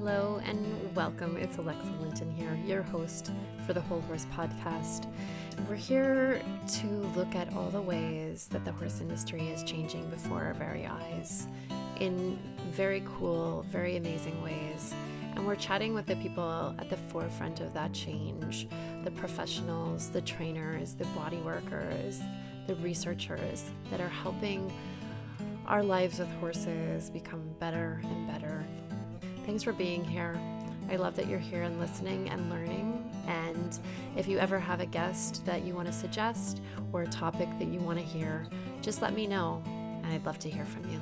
Hello and welcome. It's Alexa Linton here, your host for the Whole Horse Podcast. We're here to look at all the ways that the horse industry is changing before our very eyes in very cool, very amazing ways. And we're chatting with the people at the forefront of that change, the professionals, the trainers, the body workers, the researchers that are helping our lives with horses become better and better. Thanks for being here. I love that you're here and listening and learning. And if you ever have a guest that you want to suggest or a topic that you want to hear, just let me know and I'd love to hear from you.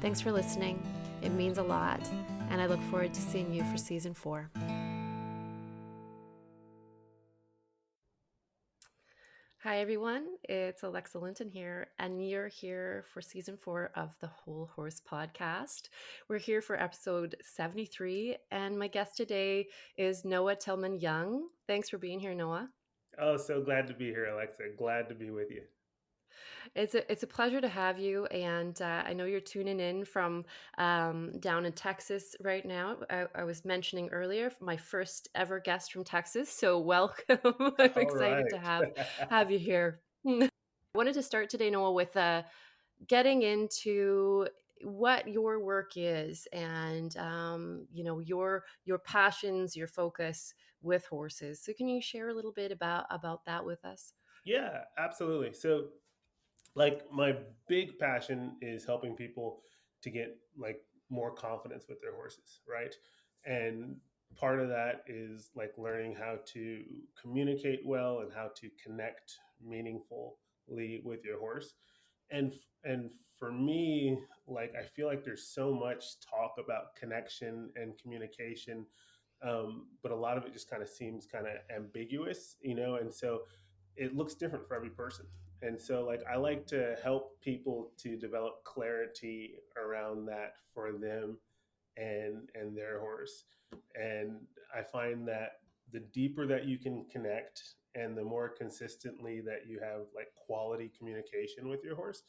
Thanks for listening. It means a lot. And I look forward to seeing you for season 4. Hi, everyone. It's Alexa Linton here, and you're here for season 4 of the Whole Horse Podcast. We're here for episode 73, and my guest today is Noah Tillman-Young. Thanks for being here, Noah. Oh, so glad to be here, Alexa. Glad to be with you. It's a pleasure to have you, and I know you're tuning in from down in Texas right now. I was mentioning earlier my first ever guest from Texas, so welcome. I'm All excited right. to have you here. I wanted to start today, Noah, with getting into what your work is and your passions, your focus with horses. So can you share a little bit about that with us? Yeah, absolutely. So, like, my big passion is helping people to get like more confidence with their horses, right? And part of that is like learning how to communicate well and how to connect meaningfully with your horse. And for me, like, I feel like there's so much talk about connection and communication, but a lot of it just kind of seems kind of ambiguous, and so it looks different for every person. And so, like, I like to help people to develop clarity around that for them and their horse. And I find that the deeper that you can connect and the more consistently that you have like quality communication with your horse,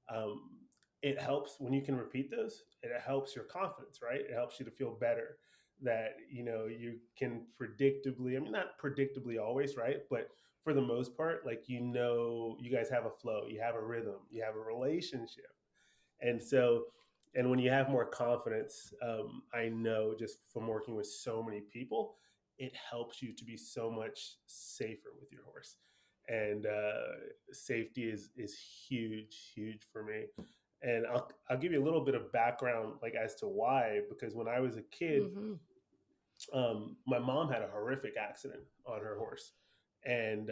um, it helps when you can repeat those. It helps your confidence, right? It helps you to feel better that you can predictably. I mean, not predictably always, right? But for the most part, like, you guys have a flow, you have a rhythm, you have a relationship, and so. And when you have more confidence, I know just from working with so many people, it helps you to be so much safer with your horse. And safety is huge for me. And I'll give you a little bit of background, like, as to why. Because when I was a kid, Mm-hmm. my mom had a horrific accident on her horse, and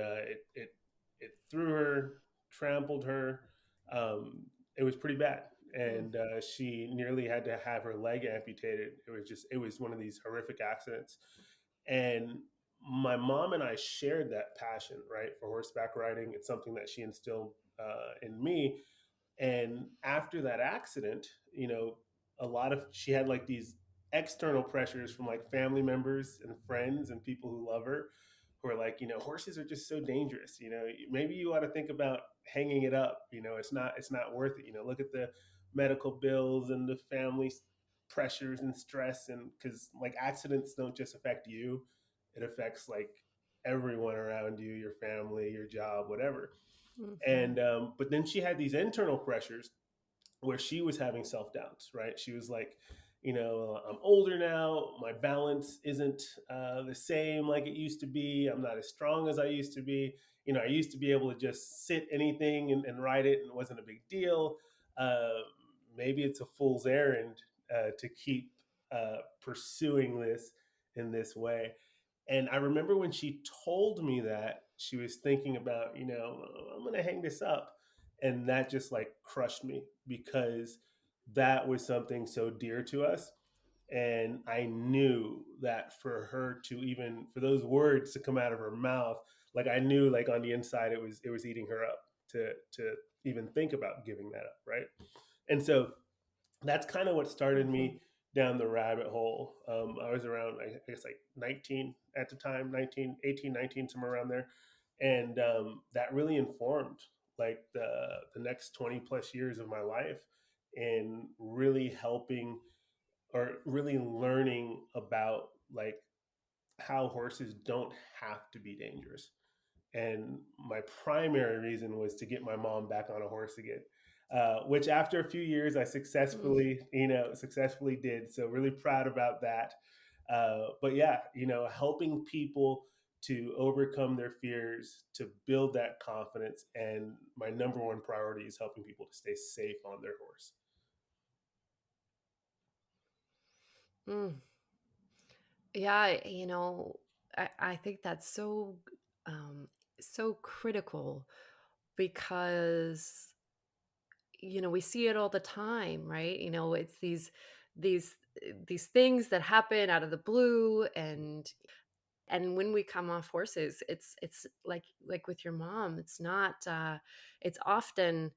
it threw her, trampled her. It was pretty bad, and she nearly had to have her leg amputated. It was one of these horrific accidents, and my mom and I shared that passion, right, for horseback riding. It's something that she instilled in me. And after that accident, a lot of she had like these external pressures from like family members and friends and people who love her, who are like, horses are just so dangerous. Maybe you ought to think about hanging it up. It's not worth it. Look at the medical bills and the family pressures and stress. And because like accidents don't just affect you, it affects like everyone around you, your family, your job, whatever. Mm-hmm. And but then she had these internal pressures where she was having self doubts, right? She was like, I'm older now. My balance isn't the same like it used to be. I'm not as strong as I used to be. I used to be able to just sit anything and ride it, and it wasn't a big deal. Uh, Maybe it's a fool's errand to keep pursuing this in this way. And I remember when she told me that, she was thinking about, I'm going to hang this up. And that just like crushed me, because that was something so dear to us. And I knew that for her to even, for those words to come out of her mouth, like, I knew like on the inside it was eating her up to even think about giving that up, right? And so that's kind of what started Mm-hmm. me down the rabbit hole. I was around, I guess, like 19 at the time, 19, 18, 19, somewhere around there. And that really informed like the next 20 plus years of my life, in really helping or really learning about like how horses don't have to be dangerous. And my primary reason was to get my mom back on a horse again, which after a few years I Mm. successfully did. So really proud about that. But yeah, helping people to overcome their fears, to build that confidence, and my number one priority is helping people to stay safe on their horse. Mm. Yeah, I think that's um, so critical because we see it all the time, right? It's these these things that happen out of the blue, and when we come off horses, it's like with your mom, it's often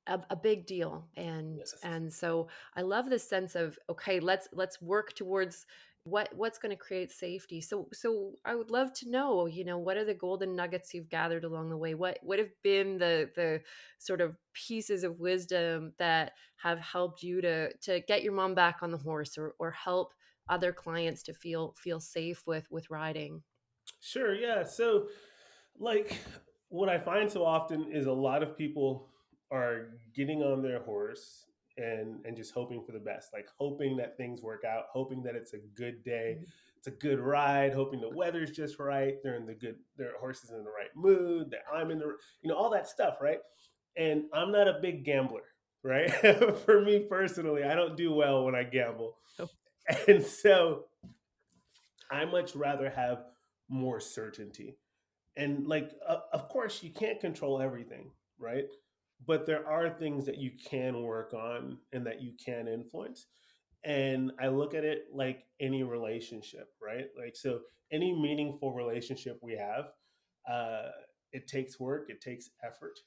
a big deal. and Yes. and so I love this sense of, okay, let's work towards what's going to create safety. So I would love to know, what are the golden nuggets you've gathered along the way? What have been the sort of pieces of wisdom that have helped you to get your mom back on the horse, or help other clients to feel safe with riding? Sure. Yeah. So, like, what I find so often is a lot of people are getting on their horse and just hoping for the best, like hoping that things work out, hoping that it's a good day, Mhm. it's a good ride, hoping the weather's just right, their horse is in the right mood, that I'm in the, all that stuff, right? And I'm not a big gambler, right? For me personally, I don't do well when I gamble, Oh. and so I much rather have more certainty. And like, of course, you can't control everything, right? But there are things that you can work on and that you can influence. And I look at it like any relationship, right? Like, so any meaningful relationship we have, uh, it takes work, it takes effort.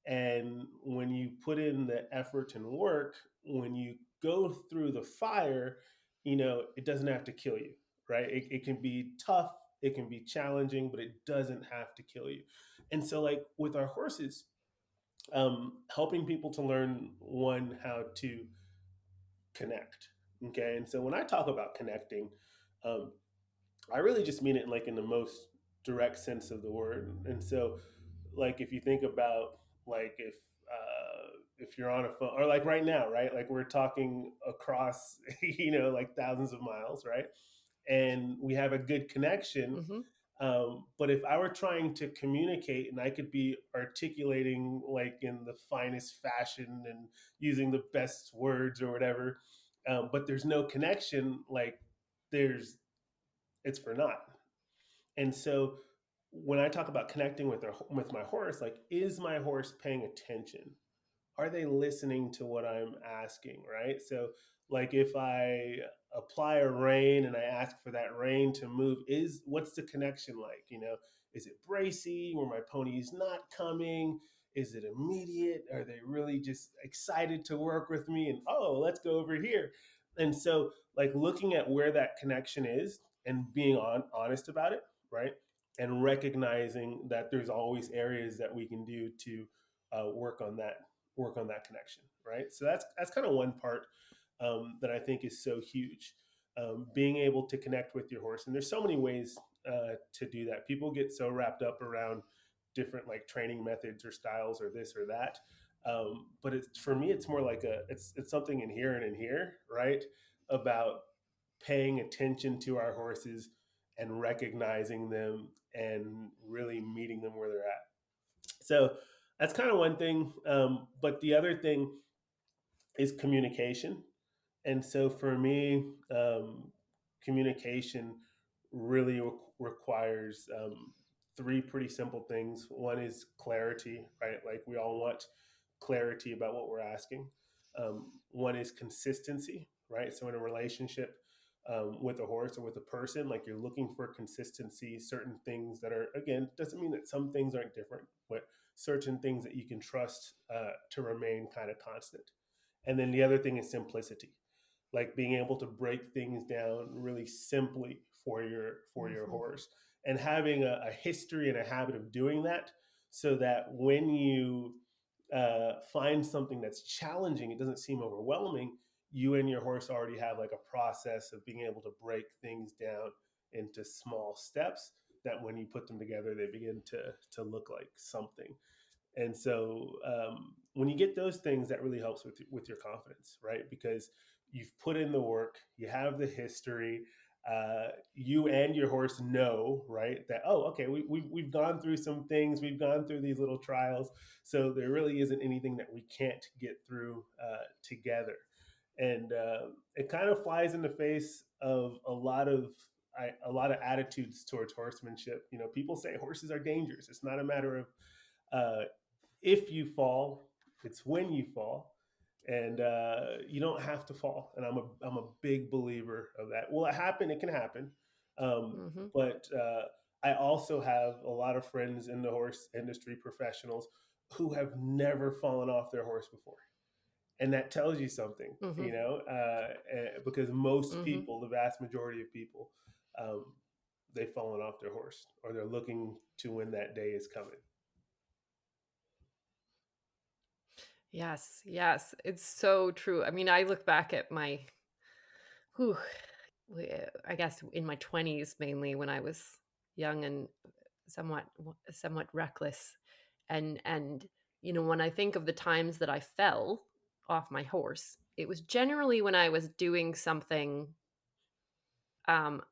And when you put in the effort and work, when you go through the fire, it doesn't have to kill you, right? It can be tough, it can be challenging, but it doesn't have to kill you. And so, like with our horses, helping people to learn one, how to connect. Okay. And so when I talk about connecting, um, I really just mean it like in the most direct sense of the word. And so, like, if you think about like if you're on a phone or like right now, right? Like we're talking across, like thousands of miles, right? And we have a good connection. Hmm. But if I were trying to communicate and I could be articulating like in the finest fashion and using the best words or whatever, but there's no connection, like there's it's for naught. And so when I talk about connecting with my horse, like is my horse paying attention? Are they listening to what I'm asking, right? So like if I apply a rein and I ask for that rein to move, is what's the connection like? Is it bracy where my pony is not coming? Is it immediate? Are they really just excited to work with me? And oh, let's go over here. And so like looking at where that connection is and being honest about it, right? And recognizing that there's always areas that we can do to work on that connection, right? So that's kind of one part that I think is so huge. Being able to connect with your horse, and there's so many ways to do that. People get so wrapped up around different like training methods or styles or this or that. But it's for me, it's more like it's something in here, right? About paying attention to our horses and recognizing them and really meeting them where they're at. So that's kind of one thing. But the other thing is communication. And so for me, communication really requires three pretty simple things. One is clarity, right? Like we all want clarity about what we're asking. One is consistency, right? So in a relationship with a horse or with a person, like you're looking for consistency, certain things that are, again, doesn't mean that some things aren't different, but certain things that you can trust to remain kind of constant. And then the other thing is simplicity, like being able to break things down really simply for your Hmm. horse, and having a history and a habit of doing that, so that when you find something that's challenging, it doesn't seem overwhelming. you and your horse already have like a process of being able to break things down into small steps that when you put them together, they begin to look like something. And so when you get those things, that really helps with your confidence, right? Because you've put in the work, you have the history, you and your horse know, right, that, oh, okay, we've gone through some things, we've gone through these little trials, so there really isn't anything that we can't get through together. And it kind of flies in the face of a lot of attitudes towards horsemanship. You know, people say horses are dangerous. It's not a matter of uh, if you fall, it's when you fall, and you don't have to fall. And I'm a big believer of that. Will it happen? It can happen, Mm-hmm. but I also have a lot of friends in the horse industry, professionals who have never fallen off their horse before, and that tells you something, Mm-hmm. you know, because most Mm-hmm. people, the vast majority of people, um, they've fallen off their horse or they're looking to when that day is coming. Yes, yes, it's so true. I mean, I look back at my, whew, I guess in my 20s mainly when I was young and somewhat reckless, and when I think of the times that I fell off my horse, it was generally when I was doing something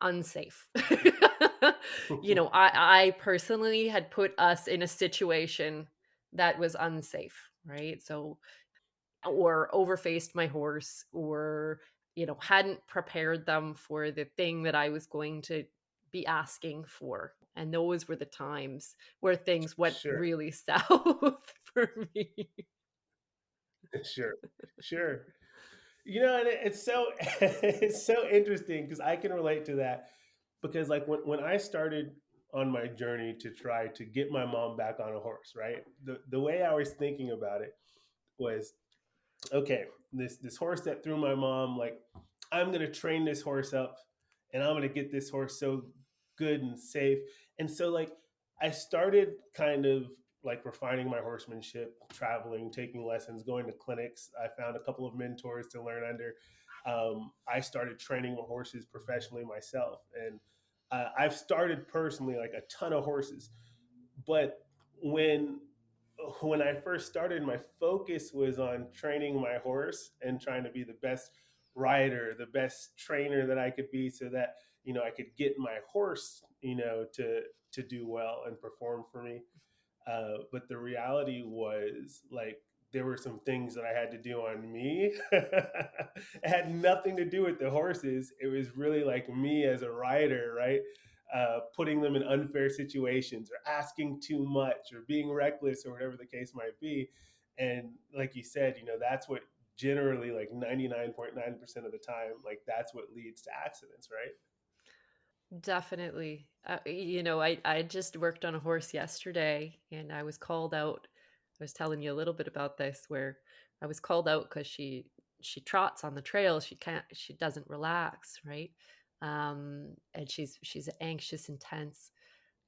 unsafe. I personally had put us in a situation that was unsafe, right? So, or overfaced my horse, or hadn't prepared them for the thing that I was going to be asking for. And those were the times where things went Sure. really south for me. Sure, sure. You know, and it's so it's so interesting because I can relate to that because like when I started on my journey to try to get my mom back on a horse, right? The way I was thinking about it was, okay, this horse that threw my mom, like I'm gonna train this horse up, and I'm gonna get this horse so good and safe. And so like I started kind of like refining my horsemanship, traveling, taking lessons, going to clinics. I found a couple of mentors to learn under. I started training horses professionally myself, and I've started personally like a ton of horses. But when when I first started, my focus was on training my horse and trying to be the best rider, the best trainer that I could be, so that I could get my horse to do well and perform for me. But the reality was like there were some things that I had to do on me. It had nothing to do with the horses. It was really like me as a rider, right? Putting them in unfair situations or asking too much or being reckless or whatever the case might be. And like you said, that's what generally like 99.9% of the time, like that's what leads to accidents, right? Definitely. I just worked on a horse yesterday and I was called out. I was telling you a little bit about this where I was called out because she trots on the trail. She doesn't relax, right? And she's anxious, intense,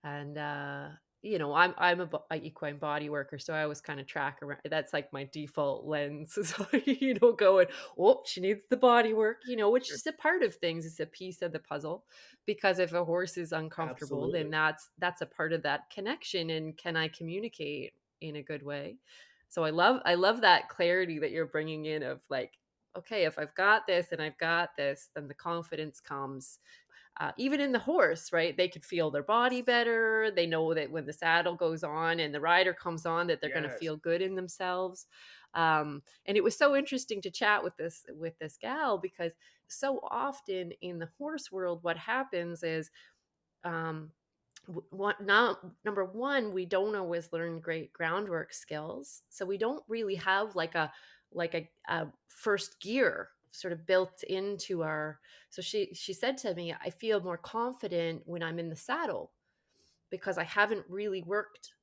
and I'm a equine body worker, so I always kind of track around. That's like my default lens. So going, oh, she needs the body work, which Sure. is a part of things. It's a piece of the puzzle, because if a horse is uncomfortable, then Absolutely. that's a part of that connection. And can I communicate in a good way? So I love that clarity that you're bringing in of like, okay, if I've got this and I've got this, then the confidence comes. Even in the horse, right? They could feel their body better. They know that when the saddle goes on and the rider comes on, that they're going to Yes. feel good in themselves. And it was so interesting to chat with this gal, because so often in the horse world, what happens is, um, now, number one, we don't always learn great groundwork skills, so we don't really have like a first gear sort of built into our. So she said to me, I feel more confident when I'm in the saddle because I haven't really worked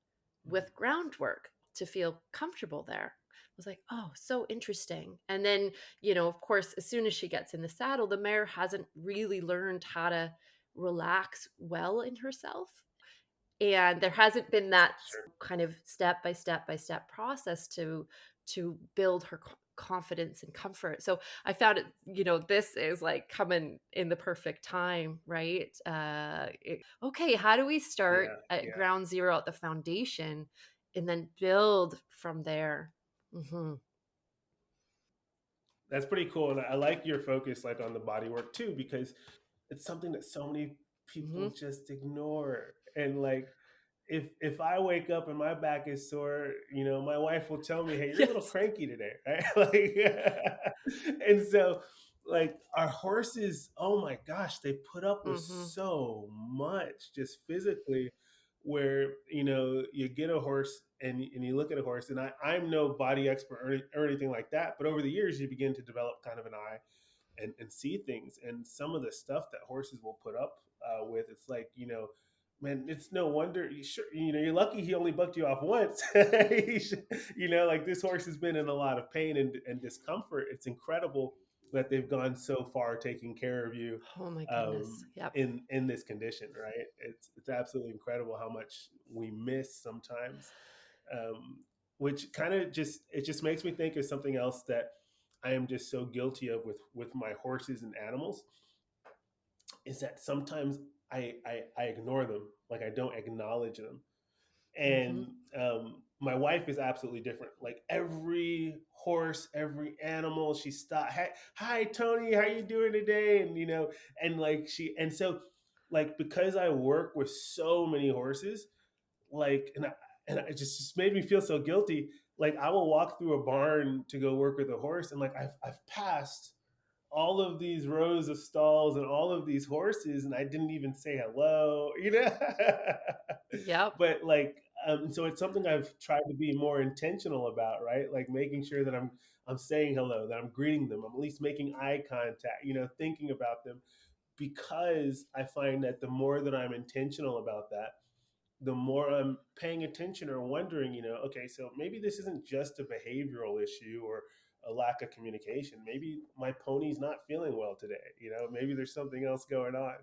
with groundwork to feel comfortable there. I was like, oh, so interesting. And then, of course, as soon as she gets in the saddle, the mare hasn't really learned how to relax well in herself. And there hasn't been that Sure. kind of step by step by step process to build her confidence and comfort. So I found it, this is like coming in the perfect time, right? Okay, how do we start Yeah, at yeah. ground zero at the foundation and then build from there? Hmm. That's pretty cool. And I like your focus like on the body work too, because it's something that so many people Hmm. just ignore. And like if I wake up and my back is sore, my wife will tell me, "Hey, you're a little Yes. cranky today," right? Like, and so like our horses, oh my gosh, they put up with Hmm. so much just physically. Where you get a horse and you look at a horse, and I'm no body expert or anything like that, but over the years you begin to develop kind of an eye and see things. And some of the stuff that horses will put up with, it's like, man, it's no wonder. You're lucky he only bucked you off once. Like this horse has been in a lot of pain and discomfort. It's incredible that they've gone so far taking care of you Oh my goodness. um, Yep. in this condition, right? It's absolutely incredible how much we miss sometimes, um, which kind of just makes me think of something else that I am just so guilty of with my horses and animals, is that sometimes I ignore them, like I don't acknowledge them. Hmm. And my wife is absolutely different. Like every horse, every animal, she stopped. Hi, Tony, how you doing today? And and like so like because I work with so many horses, like and it just made me feel so guilty. Like I will walk through a barn to go work with a horse, and like I've passed all of these rows of stalls and all of these horses, and I didn't even say hello. Yep. But like so it's something I've tried to be more intentional about, right? Like making sure that I'm saying hello, that I'm greeting them, I'm at least making eye contact, thinking about them, because I find that the more that I'm intentional about that, the more I'm paying attention or wondering, okay, so maybe this isn't just a behavioral issue or a lack of communication. Maybe my pony's not feeling well today. Maybe there's something else going on.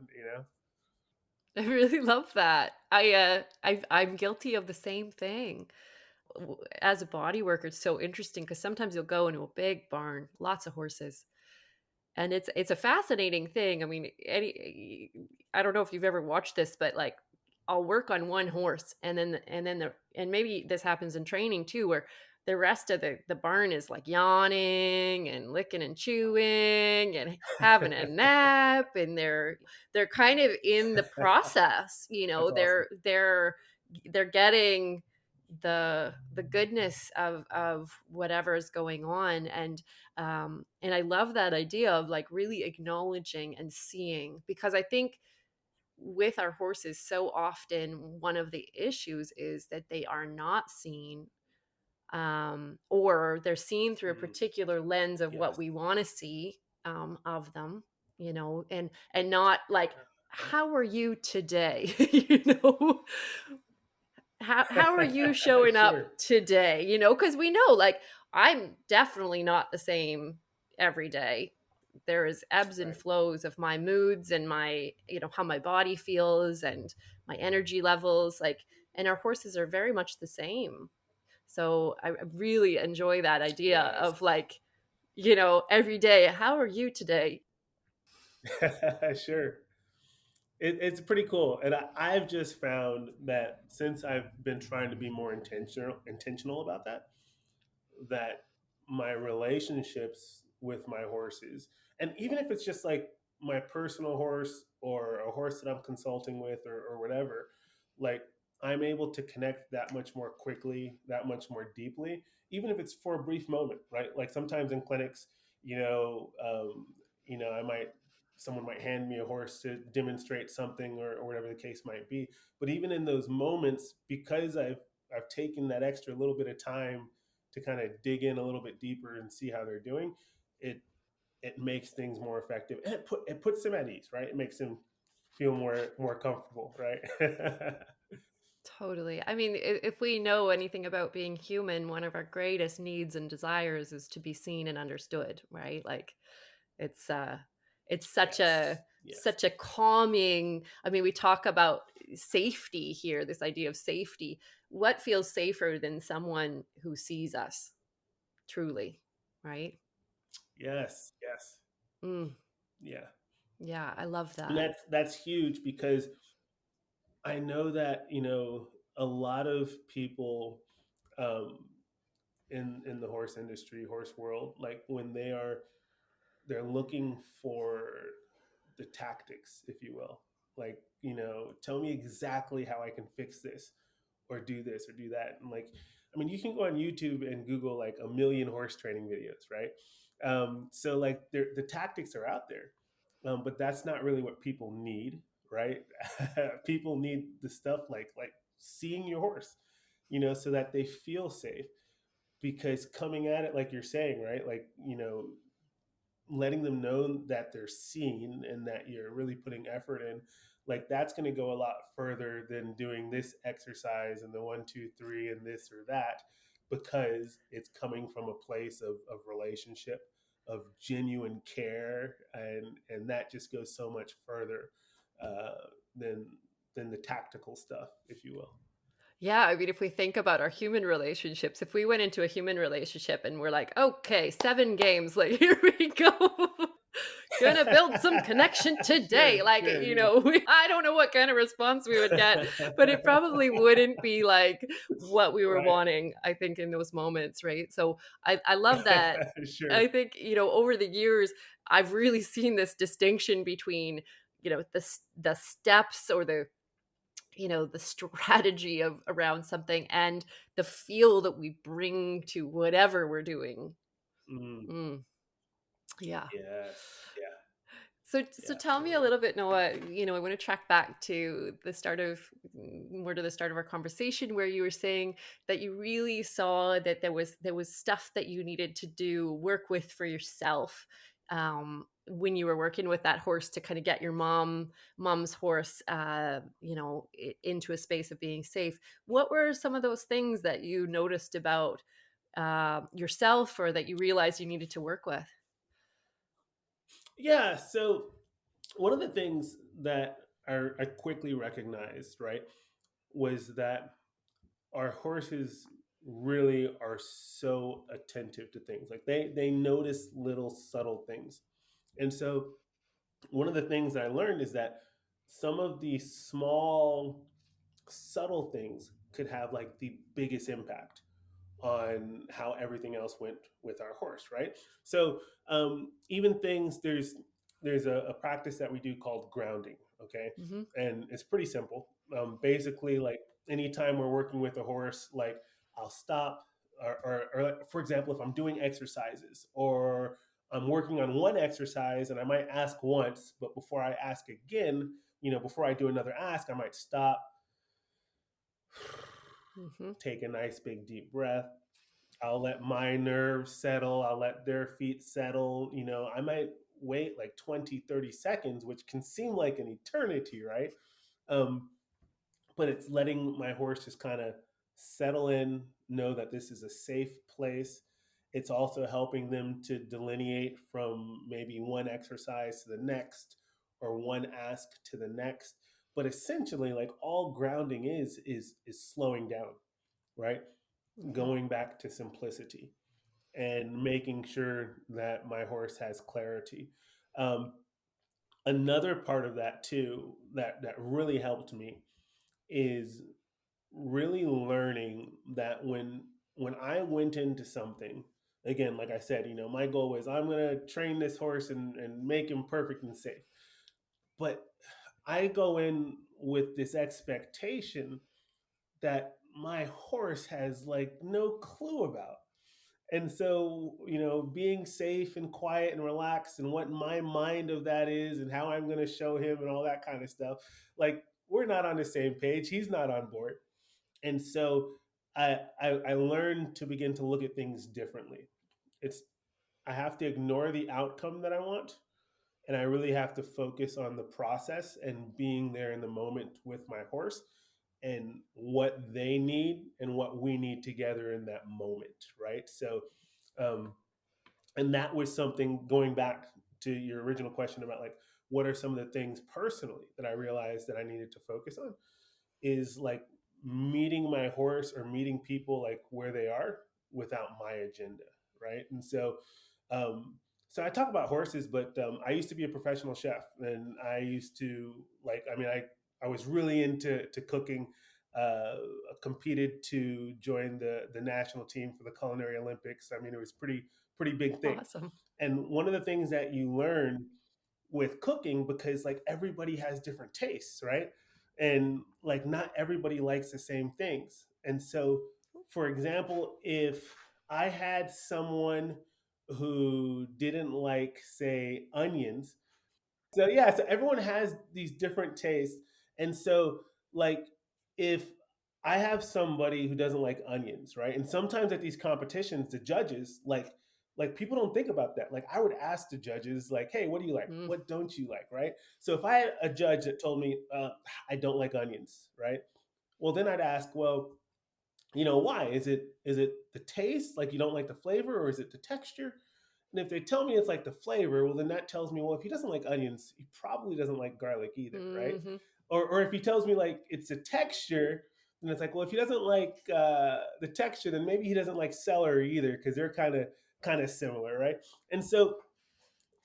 I really love that. I'm guilty of the same thing. As a body worker, it's so interesting because sometimes you'll go into a big barn, lots of horses, and it's a fascinating thing. I mean, I don't know if you've ever watched this, but like I'll work on one horse, and maybe this happens in training too, where the rest of the barn is like yawning and licking and chewing and having a nap, and they're kind of in the process, That's awesome. they're getting the goodness of whatever is going on. And I love that idea of like really acknowledging and seeing, because I think with our horses, so often one of the issues is that they are not seen, or they're seen through a Mm, particular lens of what yes. we want to see, of them, and not like, how are you today? How are you showing up Sure. today? Because we know, like, I'm definitely not the same every day. There is ebbs and Right. flows of my moods and my, how my body feels and my energy levels. Like, and our horses are very much the same. So I really enjoy that idea Yes. of like, every day, how are you today? Sure. It's pretty cool, and I've just found that since I've been trying to be more intentional about that my relationships with my horses, and even if it's just like my personal horse or a horse that I'm consulting with or whatever, like I'm able to connect that much more quickly, that much more deeply, even if it's for a brief moment, right? Like sometimes in clinics, you know, um, I might someone might hand me a horse to demonstrate something or whatever the case might be. But even in those moments, because I've taken that extra little bit of time to kind of dig in a little bit deeper and see how they're doing, it it makes things more effective, and it puts them at ease, right? It makes them feel more comfortable, right? Totally. I mean, if we know anything about being human, one of our greatest needs and desires is to be seen and understood, right? Like it's uh it's Yes, yes. such a calming. I mean, we talk about safety here, this idea of safety. What feels safer than someone who sees us truly? right? Yes, yes, Mm, yeah. yeah, I love And that. that's huge because I know that, a lot of people um, in the horse industry, horse world, like when they're looking for the tactics, if you will. Like, tell me exactly how I can fix this or do this or do that. And like, I mean, you can go on YouTube and Google like a million horse training videos, right? So like the tactics are out there, but that's not really what people need, right? People need the stuff like seeing your horse, so that they feel safe. Because coming at it like you're saying, right? Like, letting them know that they're seen and that you're really putting effort in, like that's going to go a lot further than doing this exercise and the 1 2 3 and this or that, because it's coming from a place of relationship, of genuine care, and that just goes so much further uh, than the tactical stuff, if you will. Yeah, I mean, if we think about our human relationships, if we went into a human relationship and we're like, okay, 7 games, like, here we go. Gonna build some connection today. Sure, Like, sure, I don't know what kind of response we would get, but it probably wouldn't be like what we were right. wanting, I think, in those moments, right? So I love that. Sure. I think, over the years, I've really seen this distinction between, the steps or the strategy of around something and the feel that we bring to whatever we're doing. Mm, Mm, yeah. yes. Yeah. So Yeah. tell me a Totally. little bit, Noah. I want to track back to the start of more to the start of our conversation where you were saying that you really saw that there was stuff that you needed to do work with for yourself when you were working with that horse to kind of get your mom's horse into a space of being safe. What were some of those things that you noticed about yourself or that you realized you needed to work with? Yeah. So one of the things that I quickly recognized, right, was that our horses really are so attentive to things. Like they notice little subtle things. And so one of the things that I learned is that some of the small subtle things could have like the biggest impact on how everything else went with our horse, right? So even things there's a practice that we do called grounding, okay, Hmm. and it's pretty simple. Basically, like anytime we're working with a horse, like I'll stop, or like, for example, if I'm doing exercises or I'm working on one exercise and I might ask once, but before I ask again, before I do another ask, I might stop, Hmm. take a nice big deep breath. I'll let my nerves settle. I'll let their feet settle. I might wait like 20, 30 seconds, which can seem like an eternity, right? Um, but it's letting my horse just kind of settle in, know that this is a safe place. It's also helping them to delineate from maybe one exercise to the next or one ask to the next. But essentially, like all grounding is slowing down, right? Hmm. Going back to simplicity and making sure that my horse has clarity. Um, Another part of that too that really helped me is really learning that when I went into something, again, like I said, my goal was I'm gonna train this horse and make him perfect and safe. But I go in with this expectation that my horse has like no clue about. And so, being safe and quiet and relaxed and what my mind of that is and how I'm going to show him and all that kind of stuff, like we're not on the same page. He's not on board. And so I learned to begin to look at things differently. It's, I have to ignore the outcome that I want. And I really have to focus on the process and being there in the moment with my horse and what they need and what we need together in that moment. Right. So, um, and that was something going back to your original question about like what are some of the things personally that I realized that I needed to focus on is like meeting my horse or meeting people like where they are without my agenda, right? And um, so I talk about horses, but I used to be a professional chef, and I used to like. I mean, I was really into cooking. Uh, Competed to join the national team for the culinary Olympics. I mean, it was pretty big thing. Awesome. And one of the things that you learn with cooking, because like everybody has different tastes, right? And like not everybody likes the same things. And so, for example, if I had someone who didn't like, say, onions, so yeah, so everyone has these different tastes. And so like if I have somebody who doesn't like onions, right? And sometimes at these competitions, the judges like people don't think about that. Like I would ask the judges like, "Hey, what do you like? Mm. What don't you like?" Right? So if I had a judge that told me I don't like onions, right? Well, then I'd ask, "Well, why? Is it the taste? Like you don't like the flavor, or is it the texture?" And if they tell me it's like the flavor, well, then that tells me, well, if he doesn't like onions, he probably doesn't like garlic either, right? Hmm. Or if he tells me like it's a texture, then it's like, well, if he doesn't like the texture, then maybe he doesn't like celery either, because they're kind of similar, right? And so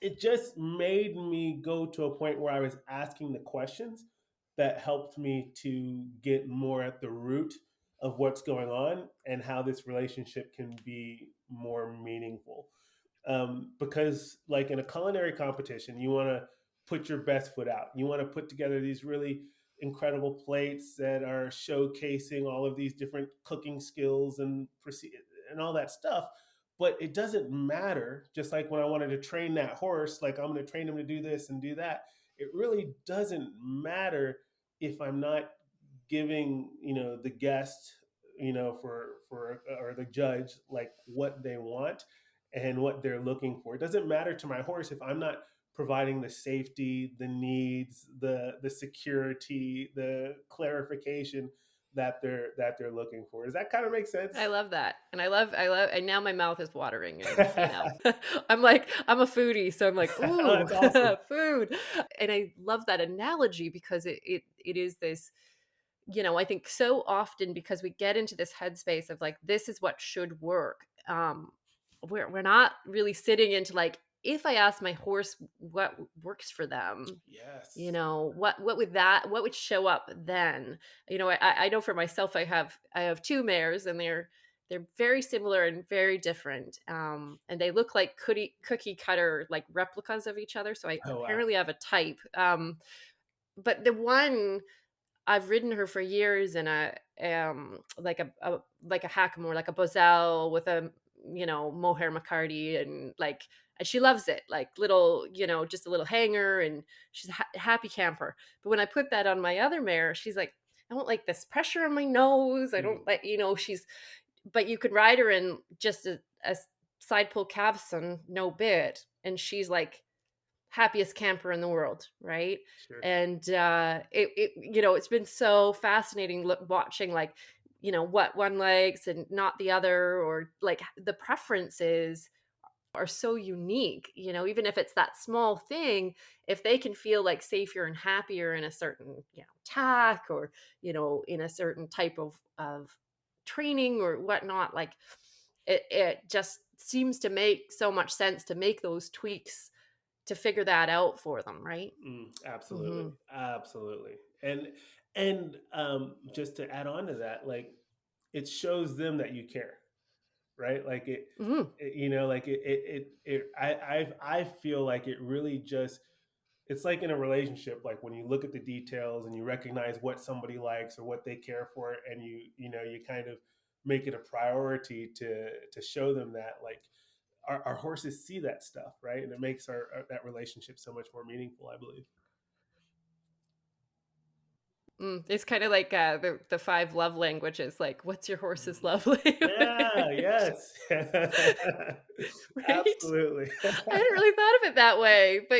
it just made me go to a point where I was asking the questions that helped me to get more at the root of what's going on and how this relationship can be more meaningful. Because like in a culinary competition, you want to put your best foot out. You want to put together these really incredible plates that are showcasing all of these different cooking skills and all that stuff. But it doesn't matter. Just like when I wanted to train that horse, like I'm going to train him to do this and do that. It really doesn't matter if I'm not giving the guest for or the judge like what they want and what they're looking for. It doesn't matter to my horse if I'm not providing the safety, the needs, the security, the clarification that they're looking for. Does that kind of make sense? I love that. And and now my mouth is watering and, I'm like, I'm a foodie. So I'm like, Oh, ooh, that's awesome. food. And I love that analogy because it is this, I think so often because we get into this headspace of like, this is what should work. We're not really sitting into like, if I ask my horse what works for them, Yes. what would show up then? I know for myself, I have two mares, and they're very similar and very different. And they look like cookie cutter like replicas of each other. So I Oh wow. apparently have a type. But the one, I've ridden her for years in a like a hackamore, like a Boselle with a mohair McCarty, and she loves it, like little, just a little hanger, and she's a happy camper. But when I put that on my other mare, she's like, I don't like this pressure on my nose. I Mm, don't like, she's, but you could ride her in just a side pull calfson, no bit, and she's like happiest camper in the world, right? sure. And it's been so fascinating watching, like, what one likes and not the other, or like the preferences are so unique. Even if it's that small thing, if they can feel like safer and happier in a certain tack, or in a certain type of training or whatnot, like it just seems to make so much sense to make those tweaks to figure that out for them, right? Absolutely, Mhm. absolutely. And just to add on to that, like it shows them that you care, right? Like Mhm. like I feel like it really just it's like in a relationship, like when you look at the details and you recognize what somebody likes or what they care for, and you kind of make it a priority to show them that, like our horses see that stuff, right? And it makes our that relationship so much more meaningful, I believe. It's kind of like the five love languages. Like, what's your horse's Mm. love Yeah, language? yes. Right? Absolutely. I hadn't really thought of it that way, but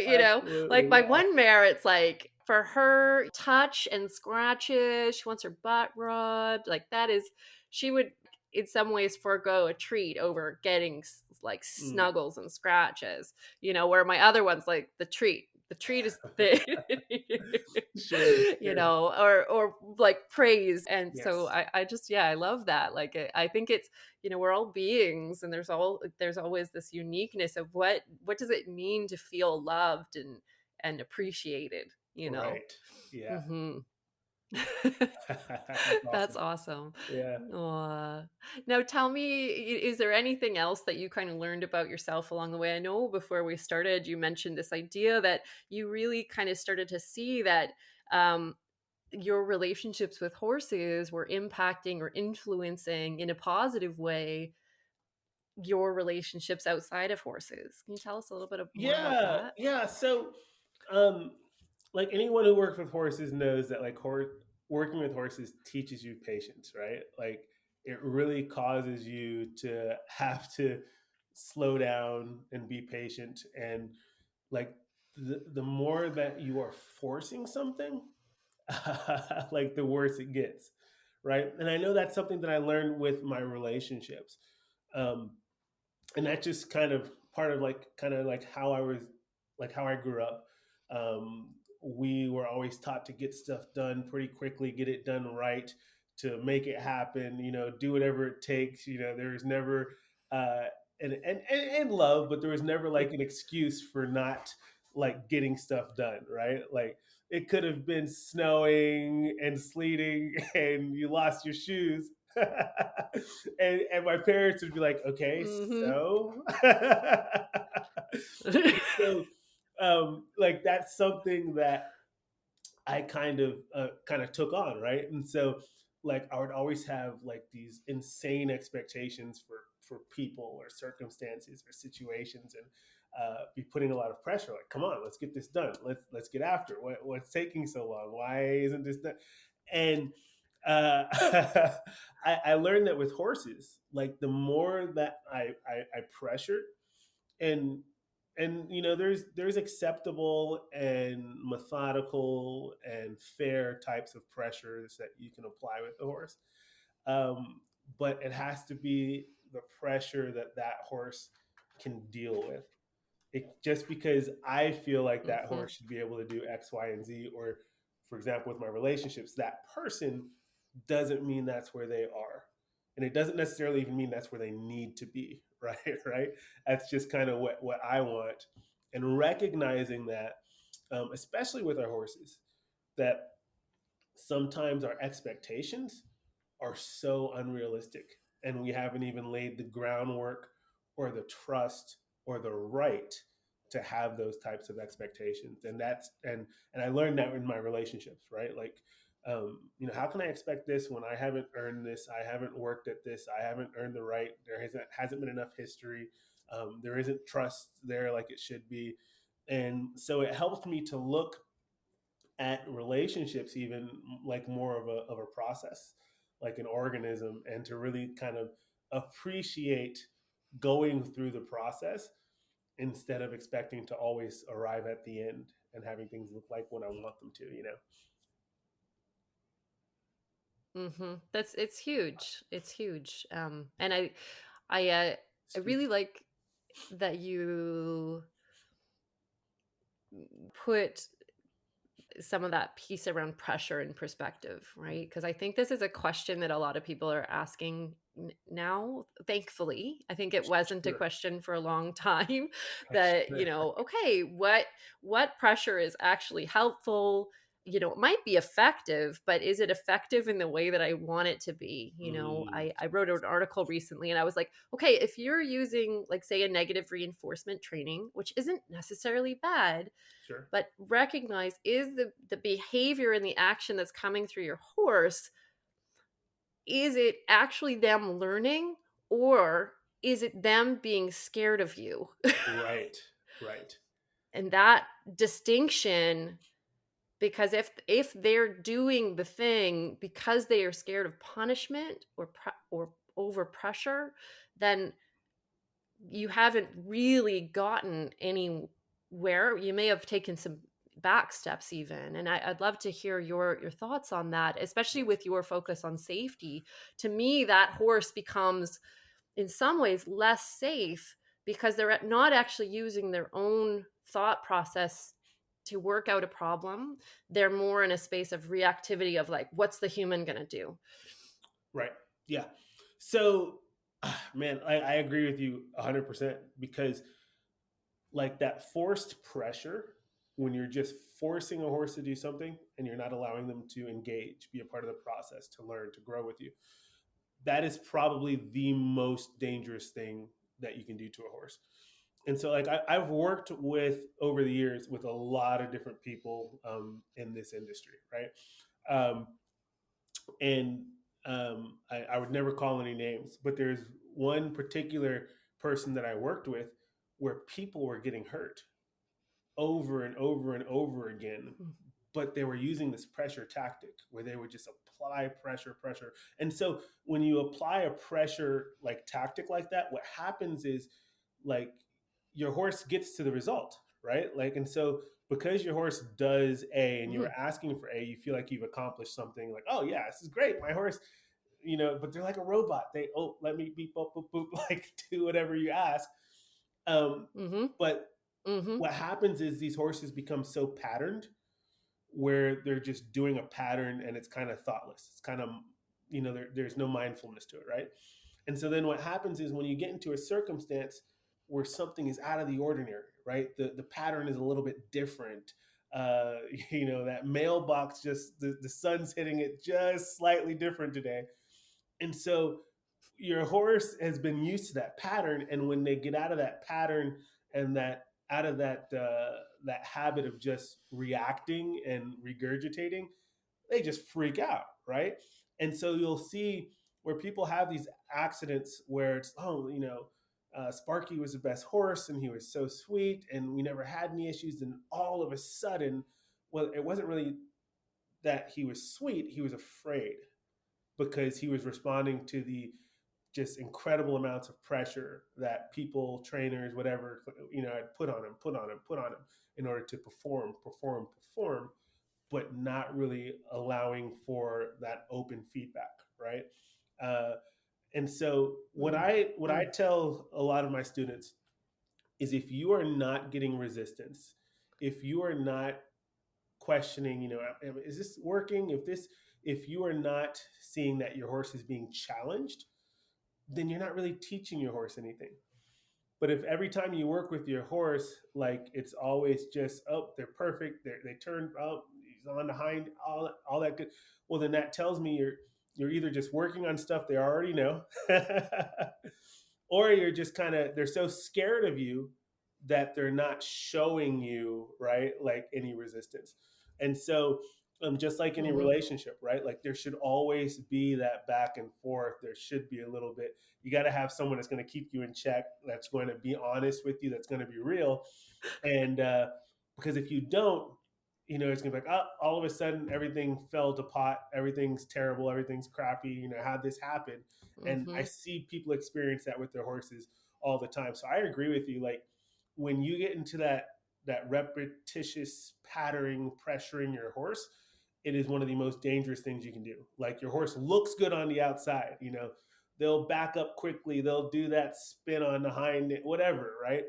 like Absolutely, my yeah. one mare, it's like for her, touch and scratches. She wants her butt rubbed. Like that is, she would in some ways forego a treat over getting like Mm. snuggles and scratches. Where my other one's like the treat. The treat is the thing. Sure, you sure. know, or like praise. And so Yes. I just, yeah, I love that. Like, I think it's, you know, we're all beings, and there's always this uniqueness of what does it mean to feel loved and appreciated, you know? Right. Yeah. Hmm. That's That's awesome. awesome. Yeah. Aw. Now tell me, is there anything else that you kind of learned about yourself along the way? I know before we started, you mentioned this idea that you really kind of started to see that um, your relationships with horses were impacting or influencing in a positive way your relationships outside of horses. Can you tell us a little bit more about Yeah, that? yeah. So, um, like anyone who works with horses knows that working with horses teaches you patience, right? Like it really causes you to have to slow down and be patient, and like the more that you are forcing something, like the worse it gets, right? And I know that's something that I learned with my relationships. Um, and that's just kind of part of like how I was, like how I grew up. We were always taught to get stuff done pretty quickly, get it done right, to make it happen. You know, do whatever it takes. You know, there was never uh, and love, but there was never like an excuse for not like getting stuff done, right? Like it could have been snowing and sleeting and you lost your shoes. And my parents would be like, okay, Hmm. so so like that's something that I kind of took on, right? And so like I would always have like these insane expectations for people or circumstances or situations, and be putting a lot of pressure. Like, come on, let's get this done. Let's get after it. What's taking so long? Why isn't this done? And uh, I learned that with horses, like the more that I pressured, and you know there's acceptable and methodical and fair types of pressures that you can apply with the horse, um, but it has to be the pressure that that horse can deal with. Just because I feel like that Hmm. horse should be able to do X, Y, and Z, or for example, with my relationships, that person doesn't mean that's where they are. And it doesn't necessarily even mean that's where they need to be, right? Right? That's just kind of what I want. And recognizing that, especially with our horses, that sometimes our expectations are so unrealistic and we haven't even laid the groundwork or the trust or the right to have those types of expectations. And I learned that in my relationships, right? Like you know, how can I expect this when I haven't earned this? I haven't worked at this. I haven't earned the right. There hasn't been enough history. There isn't trust there like it should be. And so it helped me to look at relationships even like more of a process, like an organism, and to really kind of appreciate going through the process instead of expecting to always arrive at the end and having things look like what I want them to, you know. Hmm. That's it's huge. It's huge. And I Excuse really like that you put some of that piece around pressure in perspective, right? Because I think this is a question that a lot of people are asking now. Thankfully, I think it wasn't a Sure. question for a long time. That, you Sure. know, okay, what pressure is actually helpful? You know, it might be effective, but is it effective in the way that I want it to be? You know, Mm, I wrote an article recently and I was like, okay, if you're using, like, say, a negative reinforcement training, which isn't necessarily bad, sure. but recognize, is the behavior and the action that's coming through your horse, is it actually them learning, or is it them being scared of you? Right. Right. And that distinction, because if they're doing the thing because they are scared of punishment or over pressure, then you haven't really gotten anywhere. You may have taken some back steps even. And I'd love to hear your thoughts on that, especially Yes. with your focus on safety. To me, that horse becomes in some ways less safe because they're not actually using their own thought process to work out a problem. They're more in a space of reactivity of like, what's the human going to do? Right. Yeah. So, man, I agree with you 100% because like that forced pressure when you're just forcing a horse to do something and you're not allowing them to engage, be a part of the process, to learn, to grow with you, that is probably the most dangerous thing that you can do to a horse. And so, like, I've worked with over the years with a lot of different people in this industry, right? Um, and I would never call any names, but there's one particular person that I worked with where people were getting hurt over and over and over again, but they were using this pressure tactic where they would just apply pressure. And so when you apply a pressure like tactic like that, what happens is like your horse gets to the result, right? Like, and so because your horse does A and you're Mhm. asking for A, you feel like you've accomplished something. Like, oh yeah, this is great, my horse, but they're like a robot. They, oh, let me beep boop boop boop, like do whatever you ask. um Mhm. but Mhm. what happens is these horses become so patterned where they're just doing a pattern and it's kind of thoughtless. It's kind of, there's no mindfulness to it, right? And so then what happens is when you get into a circumstance where something is out of the ordinary, right? The pattern is a little bit different. Uh, that mailbox, just the sun's hitting it just slightly different today. And so your horse has been used to that pattern, and when they get out of that pattern and that out of that habit of just reacting and regurgitating, they just freak out, right? And so you'll see where people have these accidents where it's, oh, Sparky was the best horse and he was so sweet and we never had any issues, and all of a sudden, well, it wasn't really that he was sweet, he was afraid because he was responding to the just incredible amounts of pressure that people, trainers, whatever, had put on him in order to perform, but not really allowing for that open feedback, right? Uh, and so Mm. what I Mm. tell a lot of my students is if you are not getting resistance, if you are not questioning, is this working? If you are not seeing that your horse is being challenged, then you're not really teaching your horse anything. But if every time you work with your horse, like it's always just, oh, they're perfect, they turn, oh, he's on the hind, all that good. Well, then that tells me you're either just working on stuff they already know, or you're just kind of, they're so scared of you that they're not showing you, right, like any resistance. And so just like any Mhm. relationship, right, like there should always be that back and forth. There should be a little bit, you got to have someone that's going to keep you in check, that's going to be honest with you, that's going to be real. And because if you don't, it's gonna be like, oh, all of a sudden everything fell to pot, everything's terrible, everything's crappy. How'd this happen? And I Mhm. see people experience that with their horses all the time. So I agree with you. Like when you get into that repetitious patterning, pressuring your horse, it is one of the most dangerous things you can do. Like your horse looks good on the outside, they'll back up quickly, they'll do that spin on the hind, whatever, right?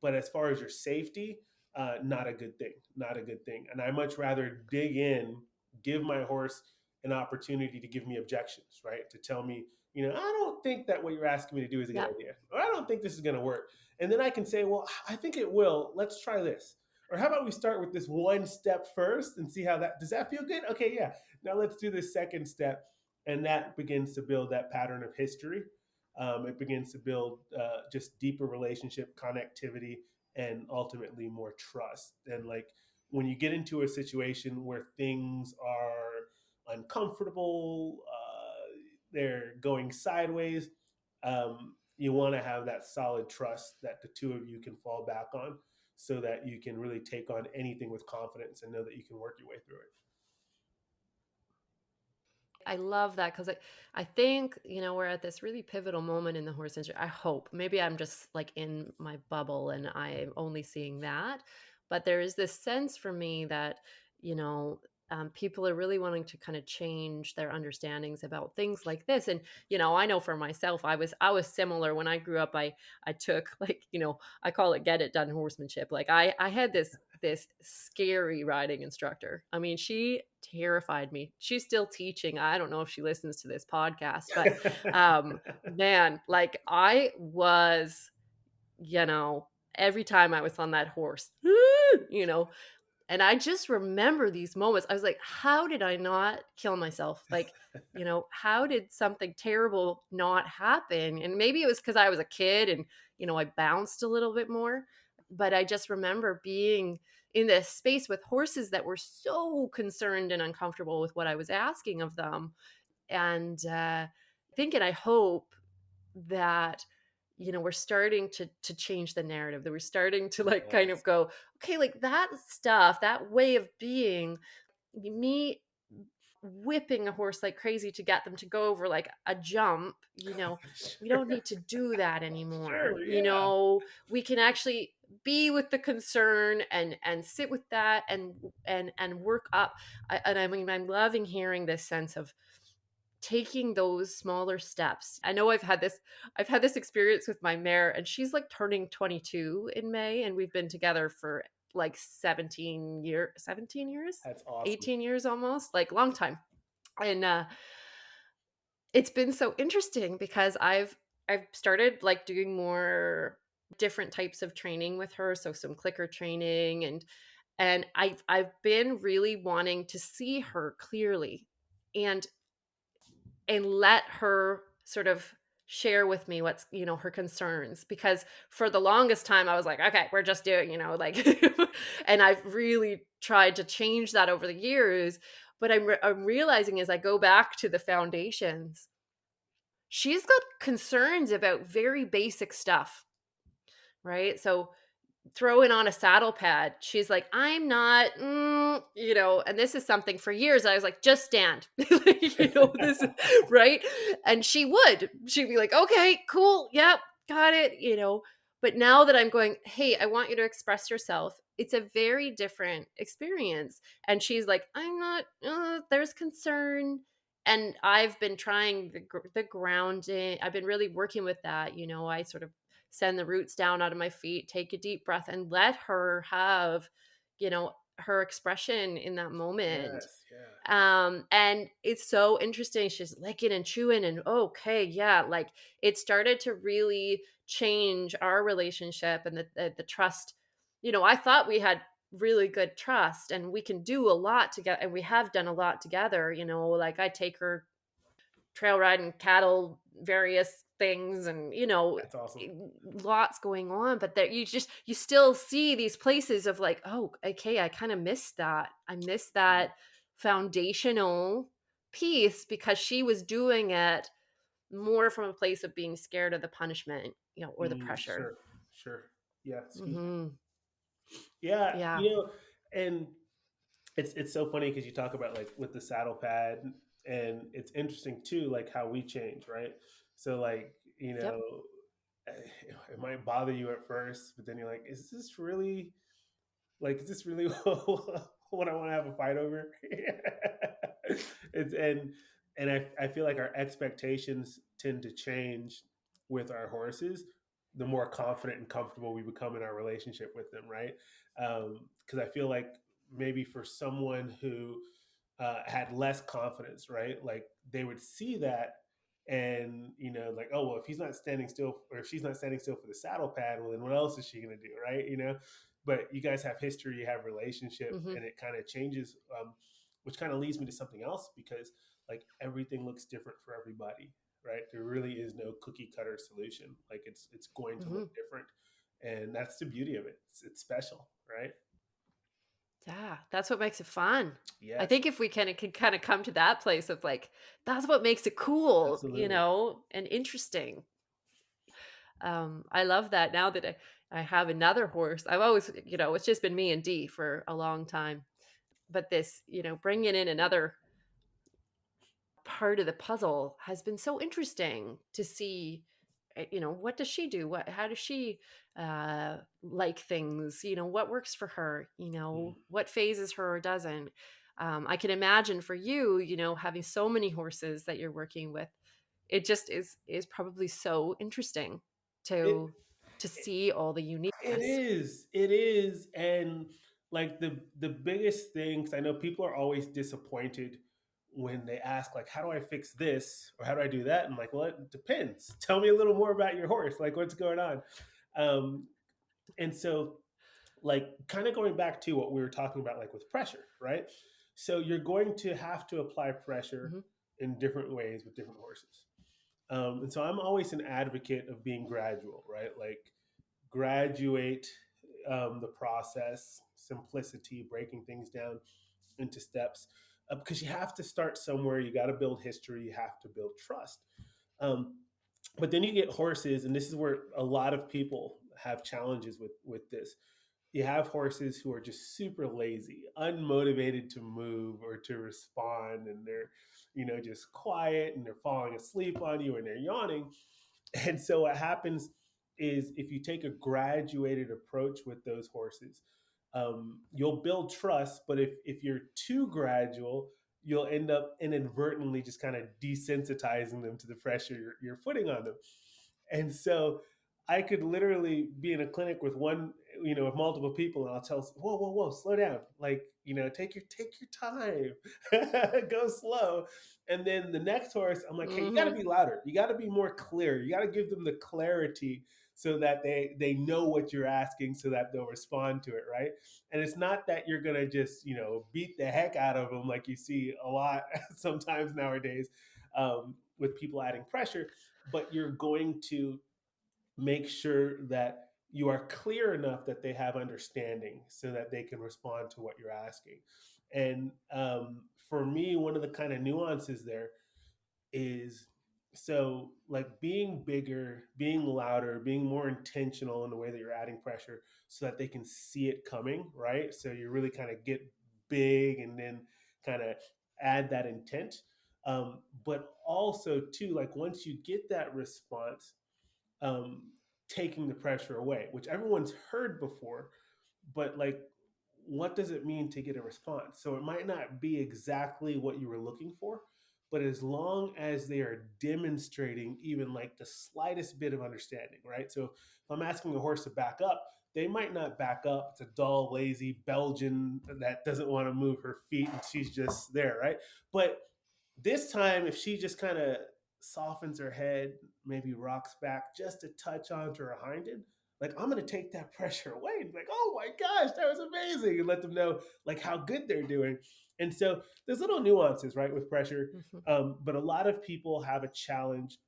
But as far as your safety, not a good thing, not a good thing. And I much rather dig in, give my horse an opportunity to give me objections, right? To tell me, I don't think that what you're asking me to do is a good Yeah. idea, or I don't think this is going to work. And then I can say, well, I think it will. Let's try this. Or how about we start with this one step first and see how does that feel good? Okay, yeah. Now let's do this second step. And that begins to build that pattern of history. It begins to build just deeper relationship connectivity and ultimately more trust. And like when you get into a situation where things are uncomfortable, they're going sideways, you want to have that solid trust that the two of you can fall back on so that you can really take on anything with confidence and know that you can work your way through it. I love that because I think, we're at this really pivotal moment in the horse industry. I hope. Maybe I'm just like in my bubble and I'm only seeing that. But there is this sense for me that, you know, people are really wanting to kind of change their understandings about things like this. And, I know for myself, I was similar when I grew up. I took, like, I call it get it done horsemanship. Like I had this scary riding instructor. I mean, she terrified me. She's still teaching. I don't know if she listens to this podcast, but man, like I was, every time I was on that horse, you know, and I just remember these moments. I was like, how did I not kill myself? Like, how did something terrible not happen? And maybe it was because I was a kid and, I bounced a little bit more. But I just remember being in this space with horses that were so concerned and uncomfortable with what I was asking of them. And thinking, I hope that we're starting to change the narrative, that we're starting to like kind of Yes. go, okay, like that stuff, that way of being, me whipping a horse like crazy to get them to go over like a jump, we don't need to do that anymore. Sure. Yeah. We can actually be with the concern and sit with that and work up. I mean, I'm loving hearing this sense of taking those smaller steps. I know I've had this experience with my mare, and she's like turning 22 in May, and we've been together for like 17 years, That's awesome. 18 years almost, like long time. And it's been so interesting because I've started like doing more different types of training with her, so some clicker training, and I've been really wanting to see her clearly and let her sort of share with me what's, her concerns, because for the longest time I was like, okay, we're just doing, like and I've really tried to change that over the years. But I'm realizing as I go back to the foundations, she's got concerns about very basic stuff, right? So throwing on a saddle pad, she's like, I'm not, and this is something for years I was like, just stand. This is right. And she'd be like, okay, cool. Yep. Got it. But now that I'm going, hey, I want you to express yourself, it's a very different experience. And she's like, I'm not, there's concern. And I've been trying the grounding. I've been really working with that. I sort of send the roots down out of my feet, take a deep breath, and let her have, her expression in that moment. Yes. Yeah. And it's so interesting. She's licking and chewing, and okay, yeah, like it started to really change our relationship and the trust. I thought we had really good trust and we can do a lot together, and we have done a lot together. Like I take her trail riding cattle, various things, and That's awesome. lots going on. But that you still see these places of like, oh, okay, I kind of missed that. I missed Mm, that foundational piece because she was doing it more from a place of being scared of the punishment, or the pressure. sure. Sure. Yeah. Excuse me. Hmm. Yeah. Yeah. And it's so funny because you talk about like with the saddle pad, and it's interesting too, like how we change, right? So like Yep. it might bother you at first, but then you're like, is this really what I want to have a fight over? it's and I feel like our expectations tend to change with our horses the more confident and comfortable we become in our relationship with them, right? Because I feel like maybe for someone who had less confidence, right? Like they would see that and like, oh well, if he's not standing still or if she's not standing still for the saddle pad, well then what else is she going to do, right? But you guys have history, you have relationship, Hmm. and it kind of changes, which kind of leads me to something else because like everything looks different for everybody, right? There really is no cookie cutter solution. Like it's going to Hmm. look different, and that's the beauty of it. It's special, right? Yeah, that's what makes it fun. I Yes, think if we can kind of come to that place of like, that's what makes it cool, absolutely. and interesting. I love that now that I have another horse. I've always, it's just been me and Dee for a long time. But this, bringing in another part of the puzzle has been so interesting to see. What does she do? How does she like things? What works for her? Mm. What phases her or doesn't? I can imagine for you, having so many horses that you're working with, it just is probably so interesting It, to see all the It uniqueness. is. It is. And like the biggest thing, 'cause I know people are always disappointed when they ask, like, how do I fix this or how do I do that? And I'm like, well, it depends. Tell me a little more about your horse. Like, what's going on? Um, and so, like, kind of going back to what we were talking about, like with pressure, right? So you're going to have to apply pressure Hmm. in different ways with different horses. And so I'm always an advocate of being gradual, right? Like graduate the process, simplicity, breaking things down into steps, because you have to start somewhere. You got to build history. You have to build trust. Um, but then you get horses, and this is where a lot of people have challenges with this. You have horses who are just super lazy, unmotivated to move or to respond, and they're just quiet and they're falling asleep on you and they're yawning. And so what happens is if you take a graduated approach with those horses, you'll build trust. But if you're too gradual, you'll end up inadvertently just kind of desensitizing them to the pressure you're putting on them. And so I could literally be in a clinic with with multiple people, and I'll tell, whoa, whoa, whoa, slow down. Like, take your time, go slow. And then the next horse, I'm like, hey, you got to Hmm. be louder. You got to be more clear. You got to give them the clarity so that they know what you're asking, so that they'll respond to it, right? And it's not that you're gonna just beat the heck out of them like you see a lot sometimes nowadays, with people adding pressure, but you're going to make sure that you are clear enough that they have understanding so that they can respond to what you're asking. And for me, one of the kind of nuances there is, so like being bigger, being louder, being more intentional in the way that you're adding pressure so that they can see it coming, right? So you really kind of get big and then kind of add that intent. But also, too, like once you get that response, um, taking the pressure away, which everyone's heard before, but like, what does it mean to get a response? So it might not be exactly what you were looking for, but as long as they are demonstrating even like the slightest bit of understanding, right? So if I'm asking a horse to back up, they might not back up. It's a dull, lazy Belgian that doesn't want to move her feet and she's just there, right? But this time, if she just kind of softens her head, maybe rocks back just a touch onto her hind end, like I'm gonna take that pressure away and be like, oh my gosh, that was amazing, and let them know like how good they're doing. And so there's little nuances, right, with pressure. Hmm. But a lot of people have a challenge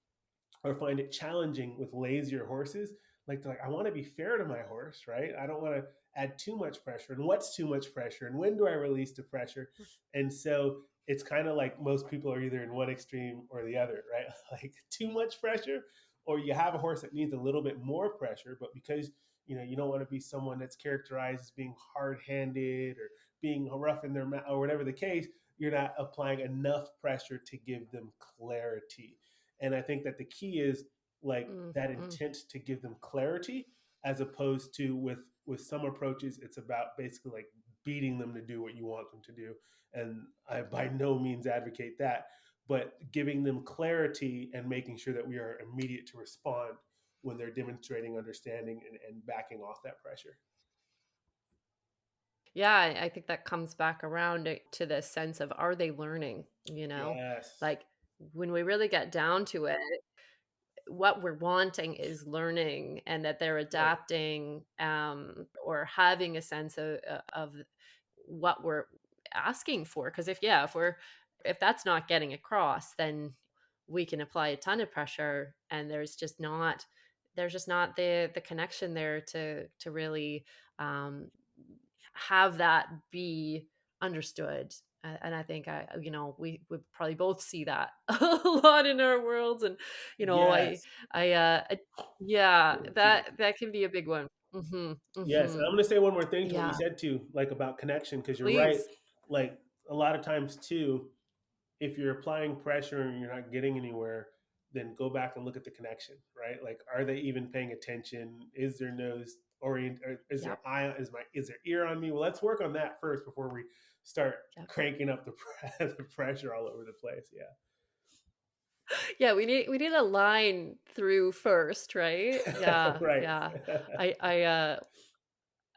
or find it challenging with lazier horses. Like they're like, I want to be fair to my horse, right? I don't want to add too much pressure. And what's too much pressure? And when do I release the pressure? And so it's kind of like most people are either in one extreme or the other, right? Like too much pressure, or you have a horse that needs a little bit more pressure, but because you don't want to be someone that's characterized as being hard-handed or being rough in their mouth or whatever the case, you're not applying enough pressure to give them clarity. And I think that the key is like that Hmm. intent to give them clarity, as opposed to with some approaches, it's about basically like beating them to do what you want them to do. And I by no means advocate that, but giving them clarity and making sure that we are immediate to respond when they're demonstrating understanding and backing off that pressure. Yeah, I think that comes back around to the sense of, are they learning? Yes. Like when we really get down to it, what we're wanting is learning, and that they're Right. adapting, or having a sense of what we're asking for. Because if that's not getting across, then we can apply a ton of pressure, and there's just not the connection there to really, um, have that be understood. And I think we would probably both see that a lot in our worlds. And I Yes. yeah, Excuse me. that can be a big one. Hmm. Yes, Hmm. and I'm going to say one more thing to what you Yeah, said too, like about connection, because you're right. please. Like a lot of times too, if you're applying pressure and you're not getting anywhere, then go back and look at the connection, right? Like, are they even paying attention? Is their nose orient? Or is their Yep. eye? Is their ear on me? Well, let's work on that first before we start Yep. cranking up the pressure all over the place. Yeah. Yeah, we need a line through first, right? Yeah, Right. yeah. I I uh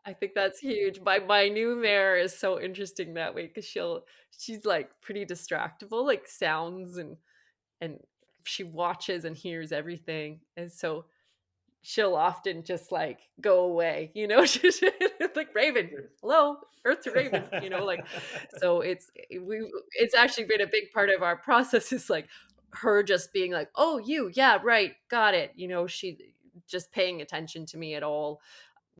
I think that's huge. My new mare is so interesting that way because she's like pretty distractible, like sounds and she watches and hears everything. And so she'll often just like go away, you know, she's like Raven, hello, Earth to Raven, you know, like so it's actually been a big part of our process is like her just being like, oh, you, yeah, right, got it, you know, she just paying attention to me at all.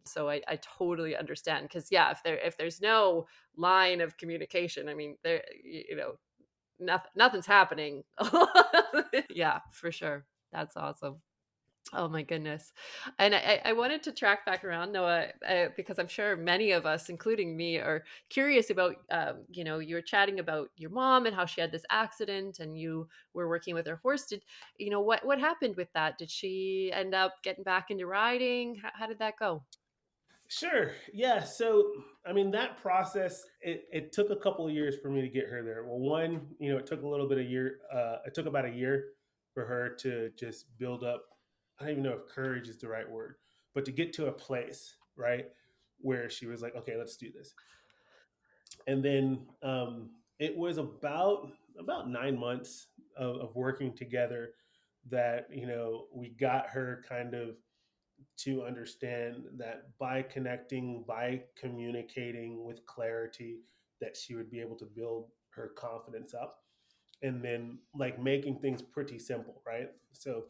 So I totally understand because yeah, if there's no line of communication, I mean, there, you know, nothing's happening. Yeah, for sure. That's awesome. Oh my goodness. And I wanted to track back around, Noah, because I'm sure many of us, including me, are curious about, you know, you were chatting about your mom and how she had this accident and you were working with her horse. Did, you know, what happened with that? Did she end up getting back into riding? How did that go? Sure. Yeah. So, I mean, that process, it took a couple of years for me to get her there. Well, one, it took a little bit of year. It took about a year for her to just build up. I don't even know if courage is the right word, but to get to a place, right, where she was like, okay, let's do this. And then it was about 9 months of working together that we got her kind of to understand that by connecting, by communicating with clarity, that she would be able to build her confidence up. And then, like, making things pretty simple, right? So,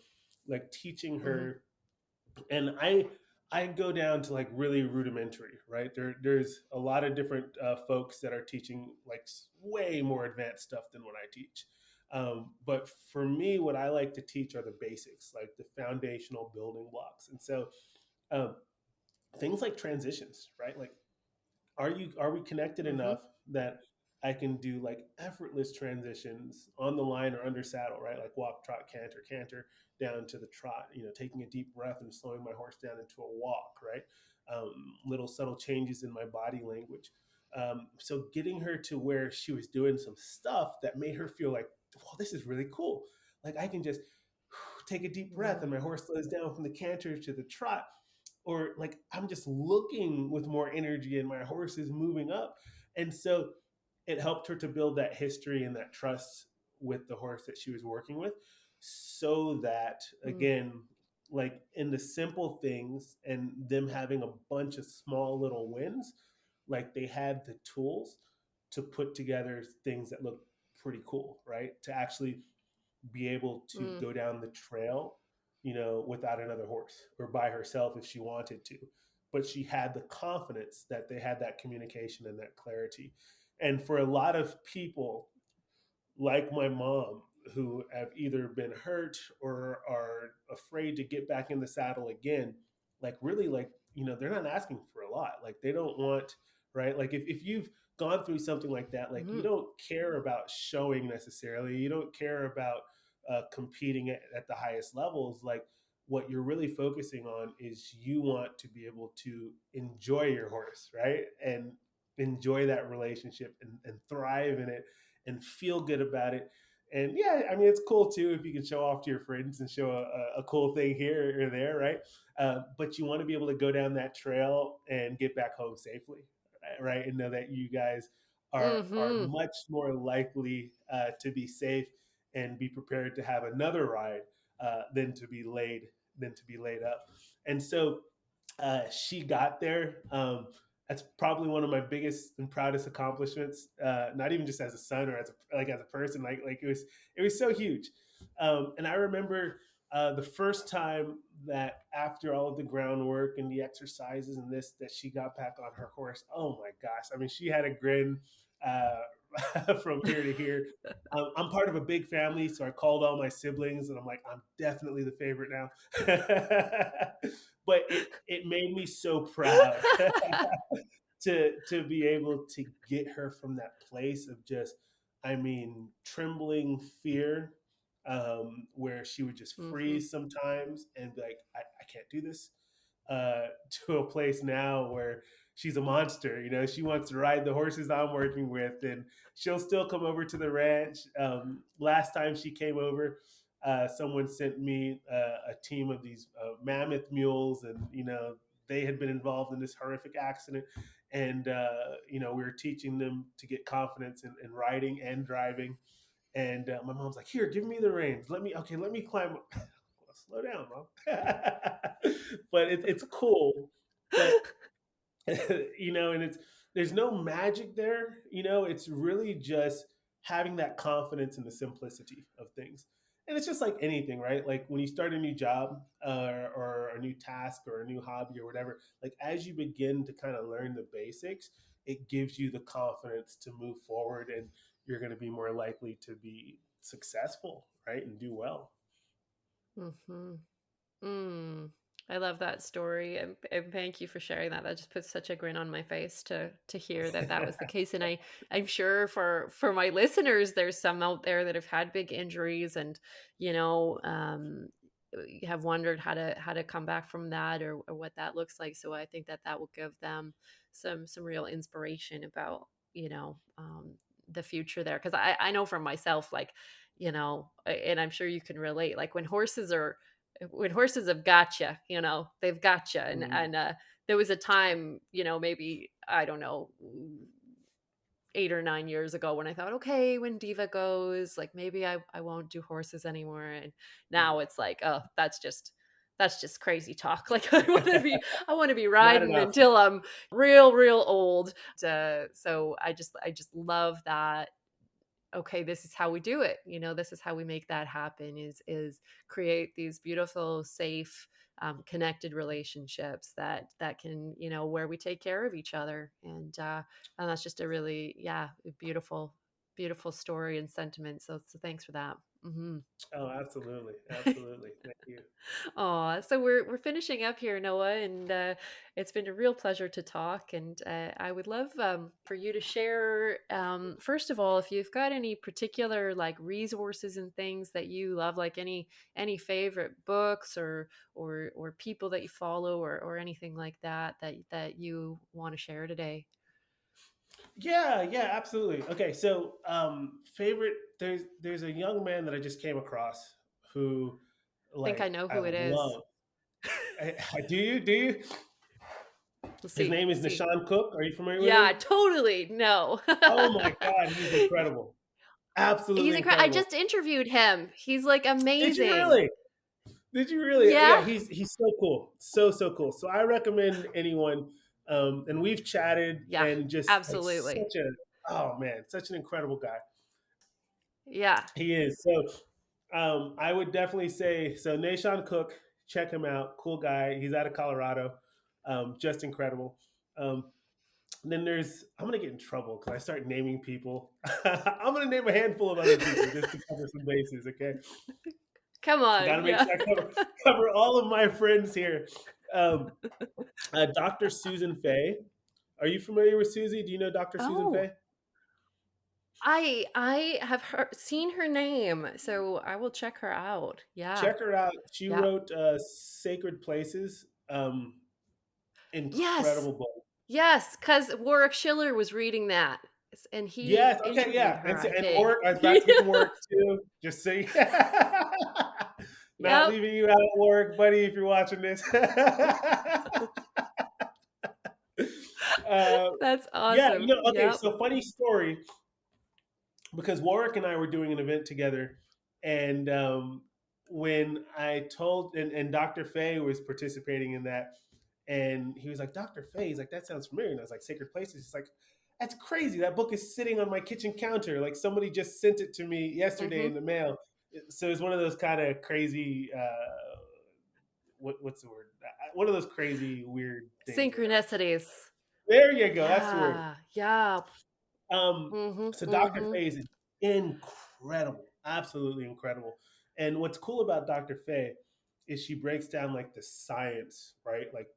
like, teaching Hmm. her, and I go down to like really rudimentary, right? There's a lot of different folks that are teaching like way more advanced stuff than what I teach. But for me, what I like to teach are the basics, like the foundational building blocks. And so um, things like transitions, right? Like, are we connected Hmm. enough that I can do like effortless transitions on the line or under saddle, right? Like walk, trot, canter, canter down to the trot, taking a deep breath and slowing my horse down into a walk, right? Little subtle changes in my body language. So getting her to where she was doing some stuff that made her feel like, well, this is really cool. Like I can just take a deep breath and my horse slows down from the canter to the trot, or like I'm just looking with more energy and my horse is moving up. And so it helped her to build that history and that trust with the horse that she was working with, so that Mm. again, like in the simple things and them having a bunch of small little wins, like they had the tools to put together things that look pretty cool, right? To actually be able to Mm. go down the trail, without another horse or by herself if she wanted to. But she had the confidence that they had that communication and that clarity. And for a lot of people, like my mom, who have either been hurt or are afraid to get back in the saddle again, like really, like, they're not asking for a lot. Like they don't want, right? Like if you've gone through something like that, like you Hmm. don't care about showing necessarily, you don't care about competing at the highest levels. Like what you're really focusing on is you want to be able to enjoy your horse, right? And enjoy that relationship and thrive in it and feel good about it. And yeah, I mean, it's cool too if you can show off to your friends and show a cool thing here or there, right? But you want to be able to go down that trail and get back home safely, right? And know that you guys are Hmm. much more likely to be safe and be prepared to have another ride than to be laid up. And so she got there. That's probably one of my biggest and proudest accomplishments. Not even just as a son or as a person. Like it was so huge. And I remember the first time that after all of the groundwork and the exercises and this, that she got back on her horse. Oh my gosh! I mean, she had a grin from ear to ear. I'm part of a big family, so I called all my siblings, and I'm like, I'm definitely the favorite now. But it made me so proud to be able to get her from that place of just, I mean, trembling fear, where she would just Hmm. freeze sometimes and be like, I can't do this, to a place now where she's a monster. You know, she wants to ride the horses I'm working with, and she'll still come over to the ranch. Last time she came over, someone sent me a team of these mammoth mules, and they had been involved in this horrific accident, and we were teaching them to get confidence in riding and driving. And my mom's like, "Here, give me the reins. Let me climb up." Slow down, mom. But it's cool. But and there's no magic there. It's really just having that confidence in the simplicity of things. And it's just like anything, right? Like when you start a new job, or a new task or a new hobby or whatever, like as you begin to kind of learn the basics, it gives you the confidence to move forward, and you're going to be more likely to be successful, right? And do well. Mm-hmm. Mm. I love that story, and thank you for sharing that. That just puts such a grin on my face to hear that that was the case. And I'm sure for my listeners, there's some out there that have had big injuries and you know um, have wondered how to come back from that, or what that looks like. So I think that that will give them some real inspiration about the future there. Because I know for myself, like and I'm sure you can relate. Like when horses have got you, they've got you. And Mm, there was a time, maybe I don't know, 8 or 9 years ago when I thought, okay, when Diva goes, like maybe I won't do horses anymore. And now mm. it's like, oh, that's just crazy talk. Like I want to be Not an riding option. until I'm real old. So I just love that. Okay, this is how we do it. This is how we make that happen, is create these beautiful, safe, connected relationships that can, where we take care of each other. And that's just a really, yeah, beautiful story and sentiment. So thanks for that. Hmm. Oh, absolutely, absolutely. Thank you. Oh, so we're finishing up here, Noah, and it's been a real pleasure to talk. And I would love for you to share, first of all, if you've got any particular like resources and things that you love, like any favorite books or people that you follow, or anything like that you want to share today. Yeah, yeah, absolutely. Okay, so favorite. There's a young man that I just came across who, I think I like, know I who it is. love. Do you? Do you? Let's His see. name is Let's see. Nishan Cook. Are you familiar with Yeah, him? totally. No. Oh my God, he's incredible. He's Absolutely incredible. I incredible. just interviewed him. He's like Did you amazing. really? Did you really? Yeah. Yeah, he's so cool, so cool. So I recommend anyone. And we've chatted, Yeah, and just like absolutely. such a, oh man, such an incredible guy. Yeah. He is. So I would definitely say so. Nashawn Cook, check him out. Cool guy. He's out of Colorado. Just incredible. Um, then I'm gonna get in trouble because I start naming people. I'm gonna name a handful of other people just to cover some bases. Okay, Come got on. to make Yeah. sure I cover all of my friends here. Um, Dr. Susan Fay. Are you familiar with Susie? Do you know Dr. Susan Oh, Fay? I have seen her name, so I will check her out. Yeah. Check her out. She Yeah. wrote Sacred Places. Yes. Incredible book. Yes, cuz Warwick Schiller was reading that, and he Yes. Okay. interviewed Yeah. her, And so, I and think. work. I was about to get to work too. Just so you, not Yep. leaving you out at work, buddy. If you're watching this. uh, That's yeah. awesome. Okay. Yep. So funny story, because Warwick and I were doing an event together, and when I told, and Dr. Fay was participating in that, and he was like, "Dr. Fay," he's like, "That sounds familiar," and I was like, "Sacred Places." He's like, "That's crazy. That book is sitting on my kitchen counter. Like somebody just sent it to me yesterday in Mhm. the mail." So it's one of those kind of crazy. What's the word? One of those crazy weird things or whatever. Synchronicities. There you go. That's the word. Yeah. Yeah. Um, Mhm. so Dr. Mhm. Faye is incredible, absolutely incredible. And what's cool about Dr. Faye is she breaks down like the science, right? Like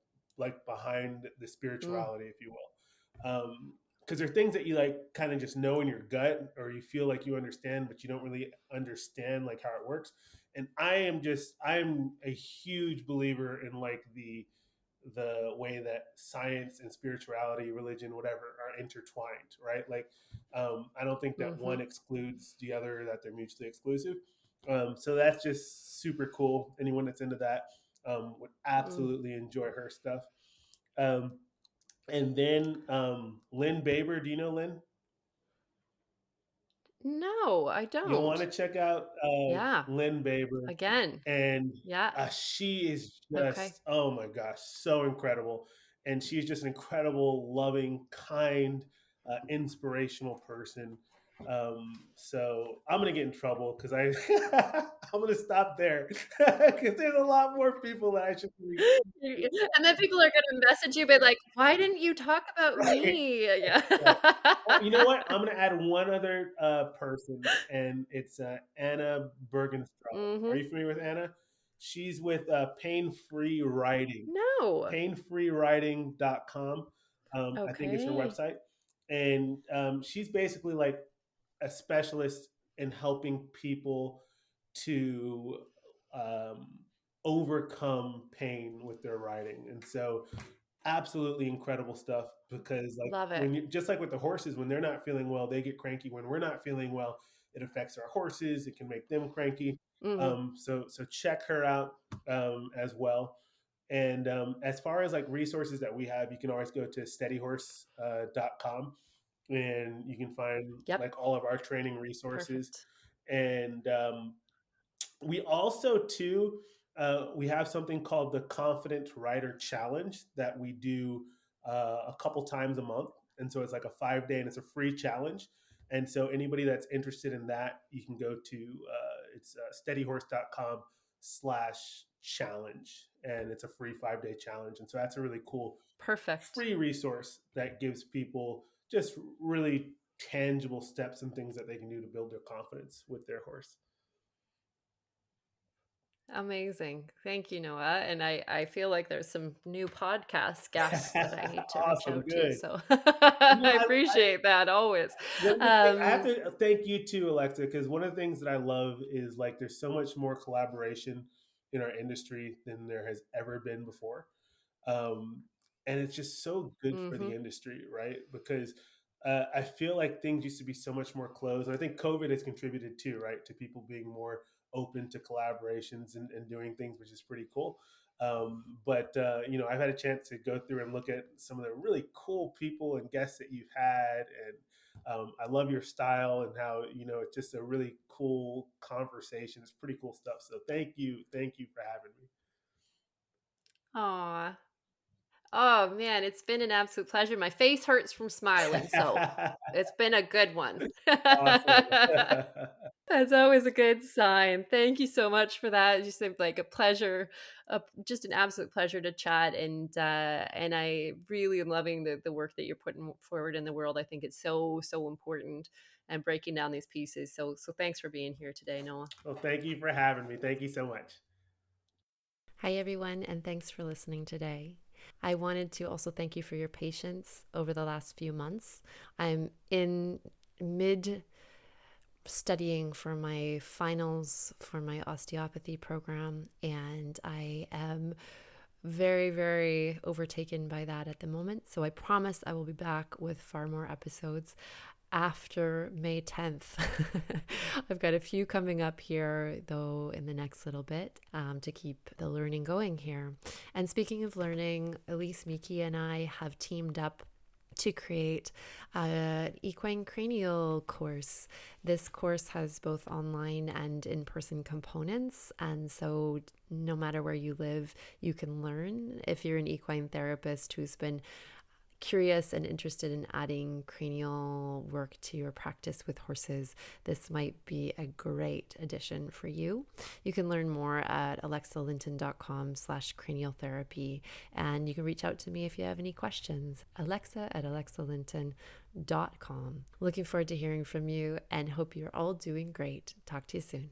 behind the Mm. spirituality, if you will. Because there are things that you like kind of just know in your gut, or you feel like you understand, but you don't really understand like how it works. And I'm a huge believer in like the the way that science and spirituality, religion, whatever, are intertwined, right? Like, I don't think that Mm-hmm. one excludes the other, that they're mutually exclusive. So that's just super cool. Anyone that's into that would Mm. absolutely enjoy her stuff. Um, and then Lynn Baber, do you know Lynn? No, I You'll want don't. to check out Yeah. Lynn Baber, Again. and Yeah. she is Okay. just, oh my gosh, so incredible. And she's just an incredible, loving, kind, inspirational person. So I'm gonna get in trouble because I I'm gonna stop there because there's a lot more people that I should be. And then people are gonna message you, but like, why didn't you talk about Right, me? Yeah. right. Oh, you know what? I'm gonna add one other person, and it's Anna Bergenstrom. Are Mm-hmm. you familiar with Anna? She's with Pain Free Writing, No. painfreewriting.com. I think is her Okay. website, and she's basically like a specialist in helping people to um, overcome pain with their writing, and so absolutely incredible stuff, because like Love it. when you, just like with the horses, when they're not feeling well, they get cranky. When we're not feeling well, it affects our horses, it can make them cranky. Mm-hmm. So check her out as well. And as far as like resources that we have, you can always go to steadyhorse.com, and you can find Yep. like all of our training resources. Perfect. And we also too we have something called the Confident Writer Challenge that we do a couple times a month, and so it's like a 5 day, and it's a free challenge. And so anybody that's interested in that, you can go to it's steadyhorse.com/challenge, and it's a free 5 day challenge. And so that's a really cool Perfect. free resource that gives people just really tangible steps and things that they can do to build their confidence with their horse. Amazing. Thank you, Noah. And I feel like there's some new podcast guests that I need to reach Awesome, out to. good. So You know, I I appreciate that always. one of the thing, I have Um, to thank you too, Alexa, because one of the things that I love is like there's so much more collaboration in our industry than there has ever been before. Um, and it's just so good for mhm. the industry, right? Because I feel like things used to be so much more closed, and I think COVID has contributed too, right, to people being more open to collaborations and doing things, which is pretty cool. But you know, I've had a chance to go through and look at some of the really cool people and guests that you've had, and I love your style and how, you know, it's just a really cool conversation. It's pretty cool stuff. So thank you for having Aw. Oh man, it's been an absolute pleasure. My face hurts from smiling, so me. it's been a good one. Awesome. That's always a good sign. Thank you so much for that. It's just like a pleasure, just an absolute pleasure to chat. And I really am loving the work that you're putting forward in the world. I think it's so important and breaking down these pieces. So thanks for being here today, Noah. Well, thank you for having me. Thank you so much. Hi, everyone, and thanks for listening today. I wanted to also thank you for your patience over the last few months. I'm in mid studying for my finals for my osteopathy program, and I am very overtaken by that at the moment. So I promise I will be back with far more episodes after May 10th. I've got a few coming up here, though, in the next little bit to keep the learning going here. And speaking of learning, Elise, Miki, and I have teamed up to create an equine cranial course. This course has both online and in-person components, and so no matter where you live, you can learn. If you're an equine therapist who's been curious and interested in adding cranial work to your practice with horses, this might be a great addition for you. You can learn more at alexalinton.com/cranial therapy, and you can reach out to me if you have any questions. Alexa@alexalinton.com. Looking forward to hearing from you and hope you're all doing great. Talk to you soon.